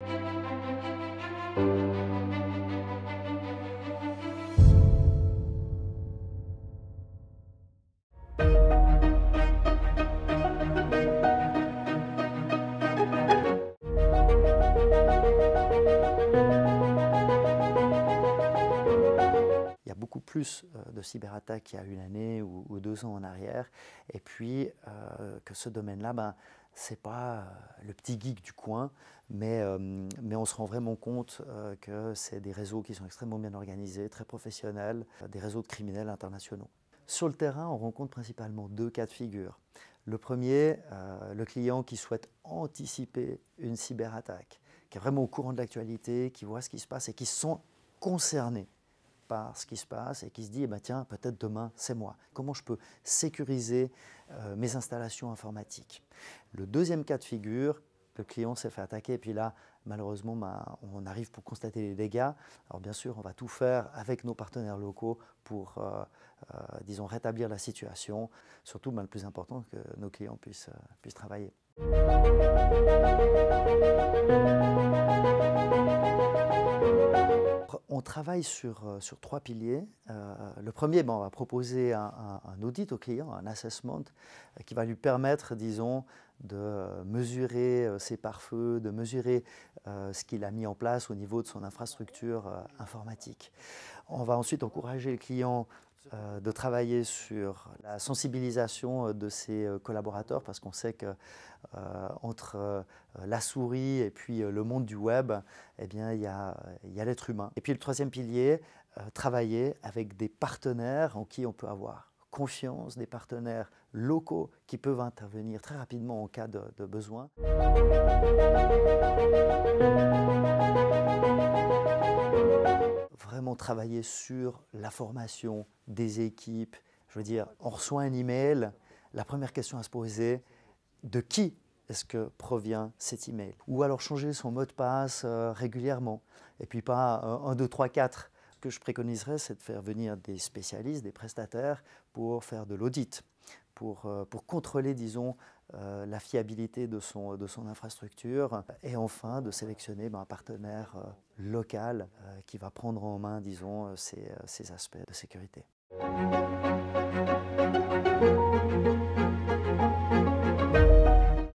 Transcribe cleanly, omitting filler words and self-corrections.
Il y a beaucoup plus de cyberattaques qu'il y a une année ou 2 ans en arrière. Et puis que ce domaine-là, ce n'est pas le petit geek du coin, mais on se rend vraiment compte que c'est des réseaux qui sont extrêmement bien organisés, très professionnels, des réseaux de criminels internationaux. Sur le terrain, on rencontre principalement 2 cas de figure. Le premier, le client qui souhaite anticiper une cyberattaque, qui est vraiment au courant de l'actualité, qui voit ce qui se passe et qui sont concernés par ce qui se passe et qui se dit tiens, peut-être demain c'est moi. Comment je peux sécuriser mes installations informatiques? Le deuxième cas de figure, le client s'est fait attaquer et puis là malheureusement on arrive pour constater les dégâts. Alors bien sûr on va tout faire avec nos partenaires locaux pour disons rétablir la situation, surtout le plus important que nos clients puissent travailler. On travaille sur 3 piliers. Le premier, on va proposer un audit au client, un assessment, qui va lui permettre, disons, de mesurer ses pare-feux, de mesurer ce qu'il a mis en place au niveau de son infrastructure informatique. On va ensuite encourager le client de travailler sur la sensibilisation de ses collaborateurs parce qu'on sait que entre la souris et puis le monde du web, eh bien, il y a l'être humain. Et puis le troisième pilier, travailler avec des partenaires en qui on peut avoir confiance, des partenaires locaux qui peuvent intervenir très rapidement en cas de besoin. Vraiment travailler sur la formation des équipes. Je veux dire, on reçoit un email, la première question à se poser, de qui est-ce que provient cet email? Ou alors changer son mot de passe régulièrement. Et puis pas 1, 2, 3, 4. Ce que je préconiserais, c'est de faire venir des spécialistes, des prestataires pour faire de l'audit, pour contrôler, disons, la fiabilité de son infrastructure et enfin de sélectionner un partenaire local qui va prendre en main, disons, ces aspects de sécurité.